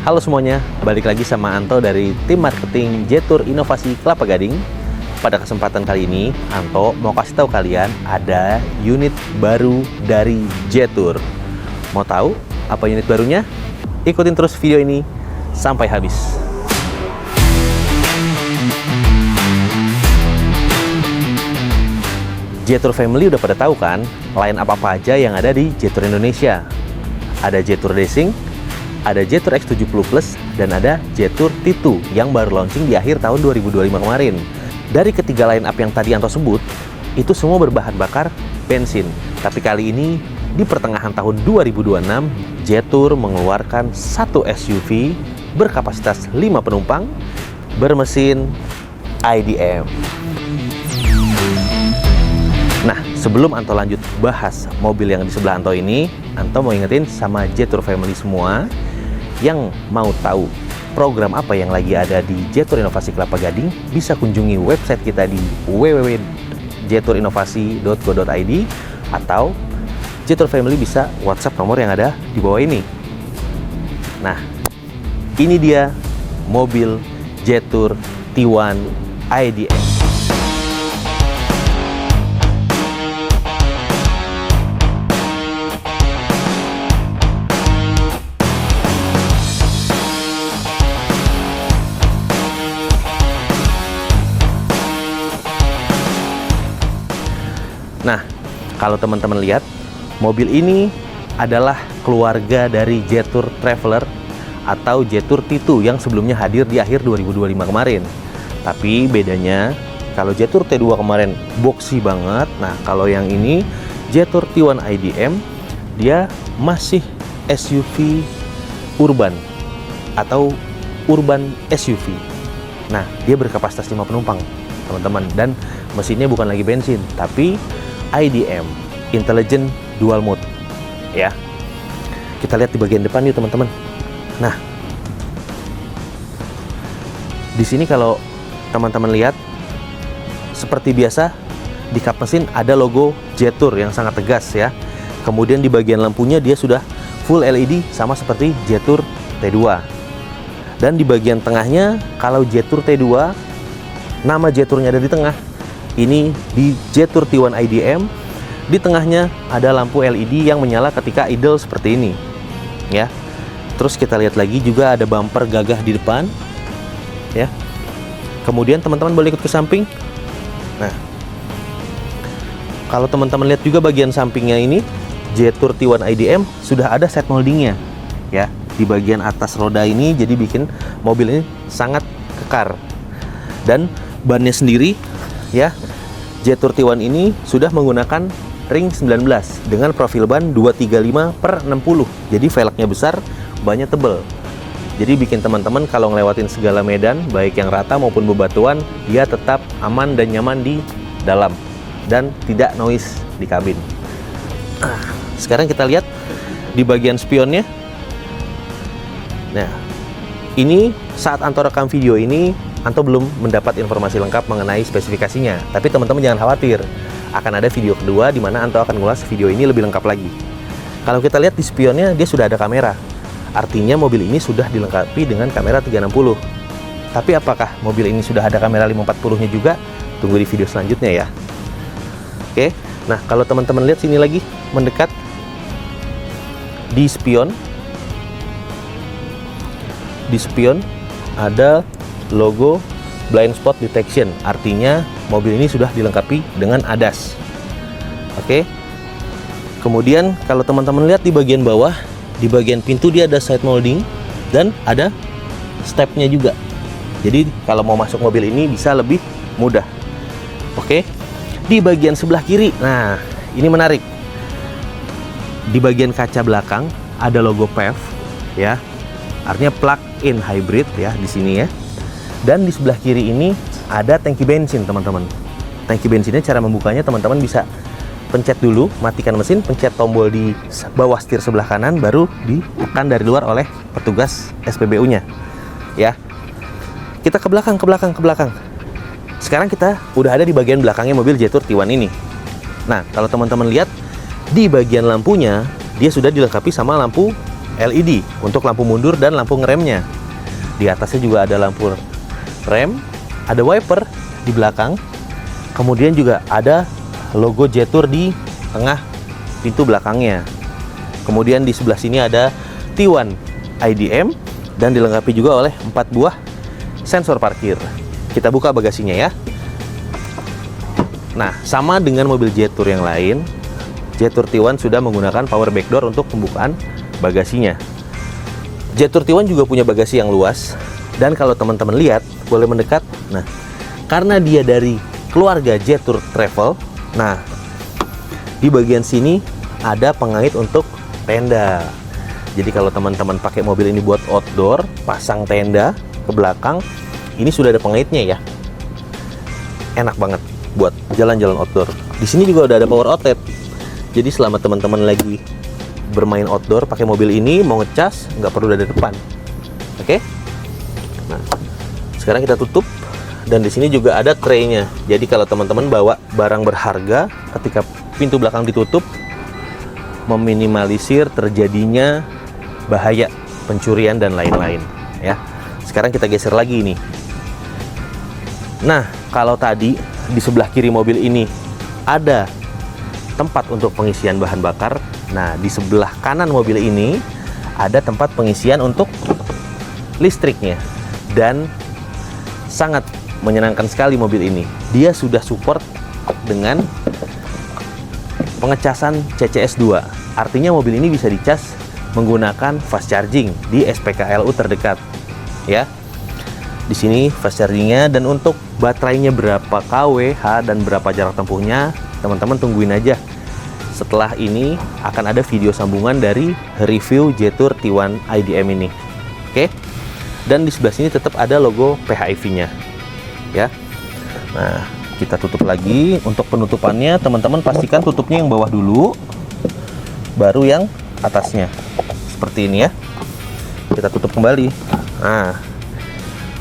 Halo semuanya, balik lagi sama Anto dari tim marketing Jetur Inovasi Kelapa Gading. Pada kesempatan kali ini, Anto mau kasih tahu kalian ada unit baru dari Jetur. Mau tahu apa unit barunya? Ikutin terus video ini sampai habis. Jetur Family udah pada tahu kan, line apa aja yang ada di Jetur Indonesia. Ada Jetur Racing, ada Jetur X70 Plus, dan ada Jetur T2 yang baru launching di akhir tahun 2025 kemarin. Dari ketiga line up yang tadi Anto sebut, itu semua berbahan bakar bensin. Tapi kali ini, di pertengahan tahun 2026, Jetur mengeluarkan satu SUV berkapasitas 5 penumpang, bermesin IDM. Nah, sebelum Anto lanjut bahas mobil yang di sebelah Anto ini, Anto mau ingetin sama Jetur Family semua yang mau tahu program apa yang lagi ada di Jetur Inovasi Kelapa Gading, bisa kunjungi website kita di www.jeturinovasi.co.id atau Jetur Family bisa WhatsApp nomor yang ada di bawah ini. Nah, ini dia mobil Jetur T1 IDM. Nah, kalau teman-teman lihat, mobil ini adalah keluarga dari Jetur Traveler atau Jetur T2 yang sebelumnya hadir di akhir 2025 kemarin. Tapi bedanya, kalau Jetur T2 kemarin boxy banget, nah kalau yang ini Jetur T1 IDM, dia masih SUV urban atau urban SUV. Nah, dia berkapasitas 5 penumpang, teman-teman, dan mesinnya bukan lagi bensin, tapi IDM, Intelligent Dual Mode, ya. Kita lihat di bagian depan yuk, teman-teman. Nah, di sini kalau teman-teman lihat, seperti biasa di kap mesin ada logo Jetur yang sangat tegas, ya. Kemudian di bagian lampunya dia sudah full LED sama seperti Jetur T2. Dan di bagian tengahnya, kalau Jetur T2, nama Jeturnya ada di tengah. Ini di Jetur T1 IDM, di tengahnya ada lampu LED yang menyala ketika idle seperti ini, ya. Terus kita lihat lagi juga ada bumper gagah di depan, ya. Kemudian teman-teman boleh ikut ke samping. Nah, kalau teman-teman lihat juga bagian sampingnya ini, Jetur T1 IDM sudah ada set moldingnya, ya. Di bagian atas roda ini, jadi bikin mobil ini sangat kekar. Dan bannya sendiri, ya, Jetur T1 ini sudah menggunakan ring 19 dengan profil ban 235/60. Jadi velgnya besar, bannya tebel. Jadi bikin teman-teman kalau ngelewatin segala medan, baik yang rata maupun bebatuan, dia tetap aman dan nyaman di dalam dan tidak noise di kabin. Sekarang kita lihat di bagian spionnya. Nah, ini saat Anto rekam video ini, Anto belum mendapat informasi lengkap mengenai spesifikasinya. Tapi teman-teman jangan khawatir, akan ada video kedua di mana Anto akan ngulas video ini lebih lengkap lagi. Kalau kita lihat di spionnya, dia sudah ada kamera. Artinya mobil ini sudah dilengkapi dengan kamera 360. Tapi apakah mobil ini sudah ada kamera 540-nya juga? Tunggu di video selanjutnya ya. Oke, nah kalau teman-teman lihat sini lagi, mendekat di spion. Di spion ada logo blind spot detection, artinya mobil ini sudah dilengkapi dengan ADAS. Oke. Kemudian kalau teman-teman lihat di bagian bawah, di bagian pintu dia ada side molding dan ada stepnya juga. Jadi kalau mau masuk mobil ini bisa lebih mudah. Oke. Di bagian sebelah kiri, nah ini menarik. Di bagian kaca belakang ada logo PHEV, ya. Artinya plug-in hybrid ya di sini ya. Dan di sebelah kiri ini ada tangki bensin, teman-teman. Tangki bensinnya cara membukanya teman-teman bisa pencet dulu, matikan mesin, pencet tombol di bawah setir sebelah kanan, baru ditekan dari luar oleh petugas SPBU-nya. Ya. Kita ke belakang. Sekarang kita udah ada di bagian belakangnya mobil Jetur T1 ini. Nah, kalau teman-teman lihat di bagian lampunya, dia sudah dilengkapi sama lampu LED untuk lampu mundur dan lampu ngeremnya. Di atasnya juga ada lampu rem, ada wiper di belakang. Kemudian juga ada logo Jetour di tengah pintu belakangnya. Kemudian di sebelah sini ada T1 IDM dan dilengkapi juga oleh 4 buah sensor parkir. Kita buka bagasinya ya. Nah, sama dengan mobil Jetour yang lain, Jetour T1 sudah menggunakan power backdoor untuk pembukaan bagasinya. Jetour T1 juga punya bagasi yang luas, dan kalau teman-teman lihat, boleh mendekat. Nah, karena dia dari keluarga Jetour Travel, nah di bagian sini ada pengait untuk tenda. Jadi kalau teman-teman pakai mobil ini buat outdoor, pasang tenda ke belakang, ini sudah ada pengaitnya ya. Enak banget buat jalan-jalan outdoor. Di sini juga udah ada power outlet. Jadi selama teman-teman lagi bermain outdoor pakai mobil ini, mau ngecas nggak perlu dari depan. Oke? Nah, sekarang kita tutup, dan di sini juga ada tray-nya. Jadi kalau teman-teman bawa barang berharga, ketika pintu belakang ditutup, meminimalisir terjadinya bahaya pencurian dan lain-lain ya. Sekarang kita geser lagi nih. Nah, kalau tadi di sebelah kiri mobil ini ada tempat untuk pengisian bahan bakar. Nah, di sebelah kanan mobil ini ada tempat pengisian untuk listriknya, dan sangat menyenangkan sekali mobil ini. Dia sudah support dengan pengecasan CCS2. Artinya mobil ini bisa dicas menggunakan fast charging di SPKLU terdekat. Ya. Di sini fast chargingnya, dan untuk baterainya berapa kWh dan berapa jarak tempuhnya, teman-teman tungguin aja. Setelah ini akan ada video sambungan dari review Jetour T1 IDM ini. Oke. Dan di sebelah sini tetap ada logo PHEV-nya. Ya. Nah, kita tutup lagi. Untuk penutupannya, teman-teman pastikan tutupnya yang bawah dulu, baru yang atasnya. Seperti ini ya. Kita tutup kembali. Nah.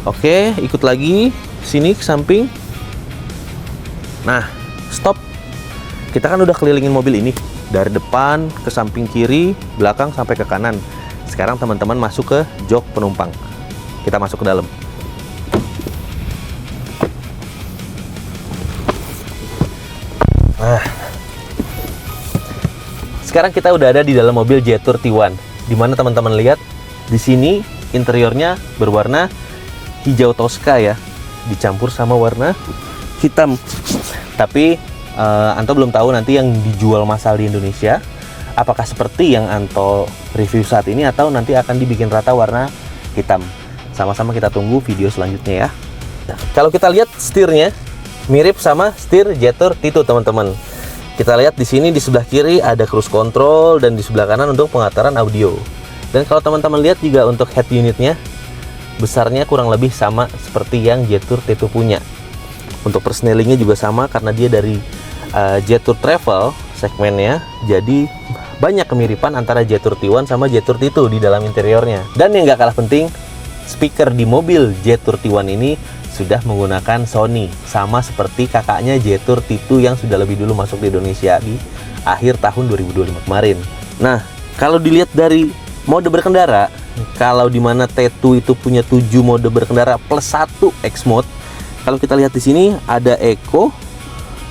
Oke, ikut lagi sini ke samping. Nah, stop. Kita kan udah kelilingin mobil ini dari depan ke samping kiri, belakang sampai ke kanan. Sekarang teman-teman masuk ke jok penumpang. Kita masuk ke dalam. Nah, sekarang kita udah ada di dalam mobil Jetour T1. Dimana teman-teman lihat di sini interiornya berwarna hijau Tosca ya, dicampur sama warna hitam. Tapi Anto belum tahu nanti yang dijual massal di Indonesia apakah seperti yang Anto review saat ini, atau nanti akan dibikin rata warna hitam. Sama-sama kita tunggu video selanjutnya ya. Nah, kalau kita lihat setirnya mirip sama setir Jetour T2 teman-teman. Kita lihat di sini di sebelah kiri ada cruise control, dan di sebelah kanan untuk pengaturan audio. Dan kalau teman-teman lihat juga untuk head unitnya besarnya kurang lebih sama seperti yang Jetour T2 punya. Untuk persnelingnya juga sama karena dia dari Jetour Travel segmennya, jadi banyak kemiripan antara Jetour T1 sama Jetour T2 di dalam interiornya. Dan yang gak kalah penting, speaker di mobil Jetour T1 ini sudah menggunakan Sony, sama seperti kakaknya Jetour T2 yang sudah lebih dulu masuk di Indonesia di akhir tahun 2025 kemarin. Nah, kalau dilihat dari mode berkendara, kalau dimana T2 itu punya 7 mode berkendara plus 1 X mode, kalau kita lihat di sini ada Eco,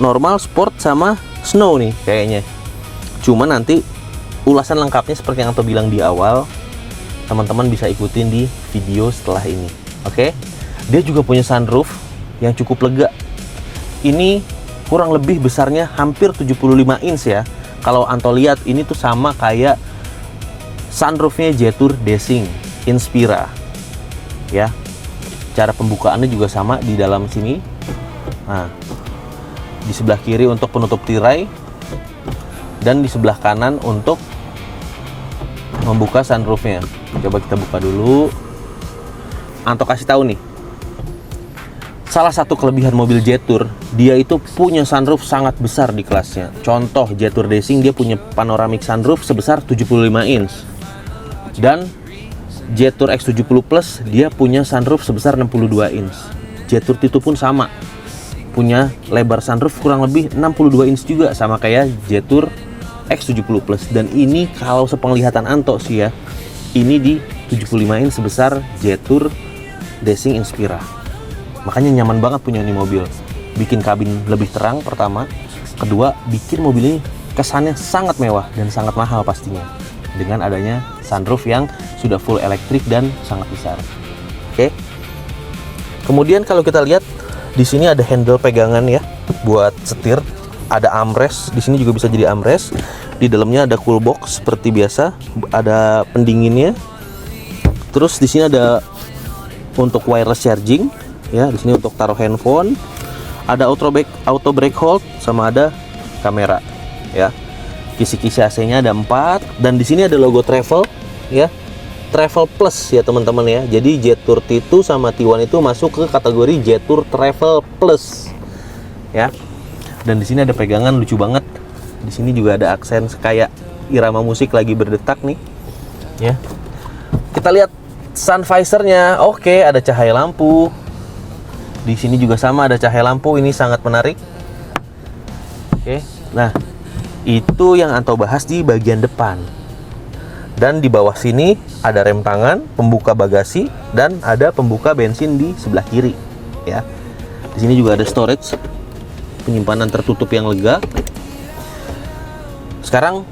normal, sport, sama snow nih kayaknya. Cuma nanti ulasan lengkapnya seperti yang Anto bilang di awal, teman-teman bisa ikutin di video setelah ini. Oke. Dia juga punya sunroof yang cukup lega. Ini kurang lebih besarnya hampir 75 inch ya. Kalau Anto lihat ini tuh sama kayak sunroofnya Jetour Desing Inspira. Ya. Cara pembukaannya juga sama di dalam sini. Nah, di sebelah kiri untuk penutup tirai, dan di sebelah kanan untuk membuka sunroofnya. Coba kita buka dulu. Anto kasih tahu nih, salah satu kelebihan mobil Jetour, dia itu punya sunroof sangat besar di kelasnya. Contoh Jetour Desing, dia punya panoramic sunroof sebesar 75 inch, dan Jetour X70 Plus dia punya sunroof sebesar 62 inch. Jetour T2 pun sama, punya lebar sunroof kurang lebih 62 inch juga, sama kayak Jetour X70 Plus. Dan ini kalau sepenglihatan Anto sih ya, ini di 75 in sebesar Jetour Racing Inspira. Makanya nyaman banget punya ini mobil. Bikin kabin lebih terang pertama, kedua bikin mobil ini kesannya sangat mewah dan sangat mahal pastinya. Dengan adanya sunroof yang sudah full elektrik dan sangat besar. Oke. Kemudian kalau kita lihat di sini ada handle pegangan ya buat setir, ada armrest, di sini juga bisa jadi armrest. Di dalamnya ada cool box seperti biasa, ada pendinginnya. Terus di sini ada untuk wireless charging ya, di sini untuk taruh handphone. Ada auto brake hold sama ada kamera ya. Kisi-kisi AC-nya ada 4 dan di sini ada logo Travel ya. Travel Plus ya teman-teman ya. Jadi Jetour T2 sama T1 itu masuk ke kategori Jetour Travel Plus ya. Dan di sini ada pegangan lucu banget. Di sini juga ada aksen kayak irama musik lagi berdetak nih ya. Kita lihat sun visor-nya. Oke, ada cahaya lampu. Di sini juga sama ada cahaya lampu, ini sangat menarik. Oke. Nah, itu yang Anto bahas di bagian depan. Dan di bawah sini ada rem tangan, pembuka bagasi, dan ada pembuka bensin di sebelah kiri ya. Di sini juga ada storage, penyimpanan tertutup yang lega. Sekarang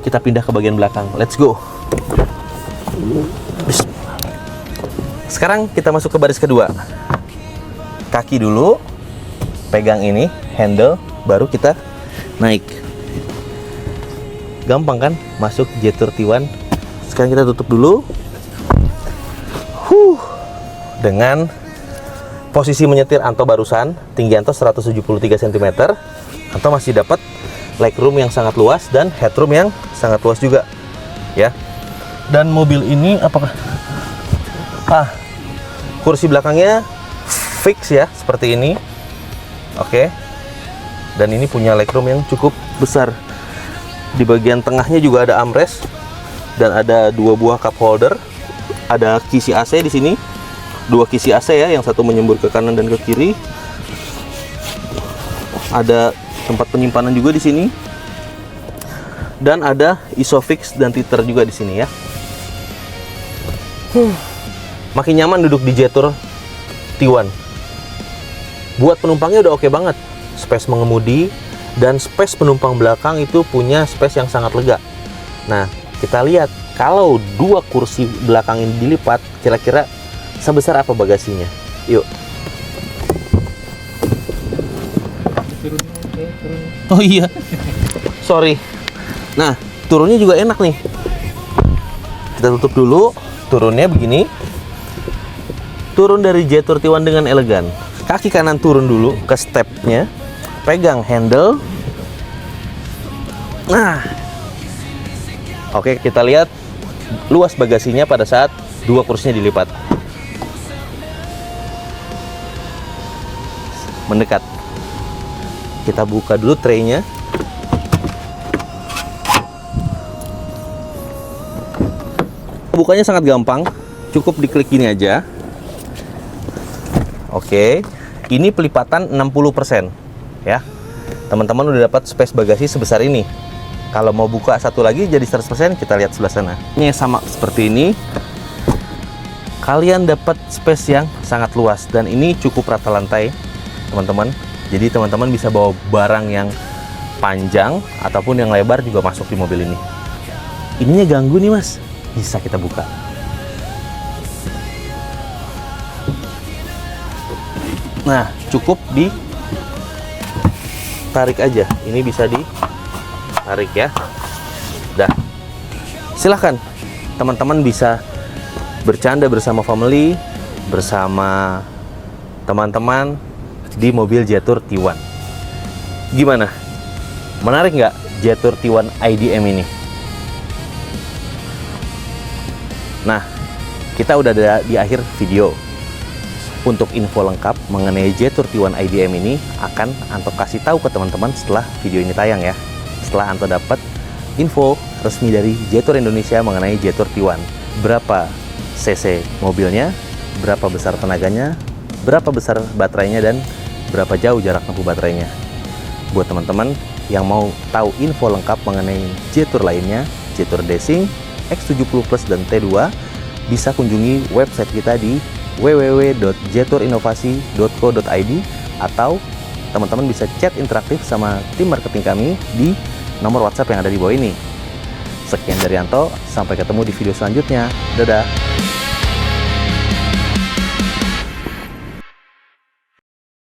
kita pindah ke bagian belakang. Let's go. Sekarang kita masuk ke baris kedua. Kaki dulu, pegang ini handle, baru kita naik. Gampang kan masuk Jetour T1. Sekarang kita tutup dulu. Dengan posisi menyetir Anto barusan, tinggi Anto 173 cm. Anto masih dapat legroom yang sangat luas dan headroom yang sangat luas juga ya. Dan mobil ini apakah kursi belakangnya fix ya seperti ini. Oke. Dan ini punya legroom yang cukup besar. Di bagian tengahnya juga ada armrest dan ada 2 buah cup holder. Ada kisi AC di sini. 2 kisi AC ya, yang satu menyembur ke kanan dan ke kiri. Ada tempat penyimpanan juga di sini. Dan ada isofix dan titer juga di sini ya. Makin nyaman duduk di Jetour T1. Buat penumpangnya udah oke banget. Space mengemudi dan space penumpang belakang itu punya space yang sangat lega. Nah, kita lihat kalau 2 kursi belakang ini dilipat, kira-kira sebesar apa bagasinya? Yuk. Oh iya, sorry. Nah, turunnya juga enak nih. Kita tutup dulu. Turunnya begini. Turun dari Jetour T1 dengan elegan. Kaki kanan turun dulu ke stepnya. Pegang handle. Nah, oke, kita lihat luas bagasinya pada saat 2 kursinya dilipat. Mendekat. Kita buka dulu tray-nya. Bukanya sangat gampang, cukup diklik gini aja. Oke, ini pelipatan 60%. Ya, teman-teman udah dapat space bagasi sebesar ini. Kalau mau buka satu lagi jadi 100%, kita lihat sebelah sana. Ini sama seperti ini. Kalian dapat space yang sangat luas dan ini cukup rata lantai, teman-teman. Jadi teman-teman bisa bawa barang yang panjang ataupun yang lebar juga masuk di mobil ini. Ininya ganggu nih mas, bisa kita buka. Nah, cukup di tarik aja, ini bisa ditarik ya. Dah, silahkan teman-teman bisa bercanda bersama family, bersama teman-teman di mobil Jetour T1. Gimana? Menarik nggak Jetour T1 IDM ini? Nah, kita udah ada di akhir video. Untuk info lengkap mengenai Jetour T1 IDM ini akan Anto kasih tahu ke teman-teman setelah video ini tayang ya. Setelah Anto dapat info resmi dari Jetour Indonesia mengenai Jetour T1. Berapa cc mobilnya, berapa besar tenaganya, berapa besar baterainya, dan berapa jauh jarak tempuh baterainya. Buat teman-teman yang mau tahu info lengkap mengenai Jetour lainnya, Jetour Racing, X70 Plus dan T2, bisa kunjungi website kita di www.jeturinnovasi.co.id atau teman-teman bisa chat interaktif sama tim marketing kami di nomor WhatsApp yang ada di bawah ini. Sekian dari Anto, sampai ketemu di video selanjutnya. Dadah!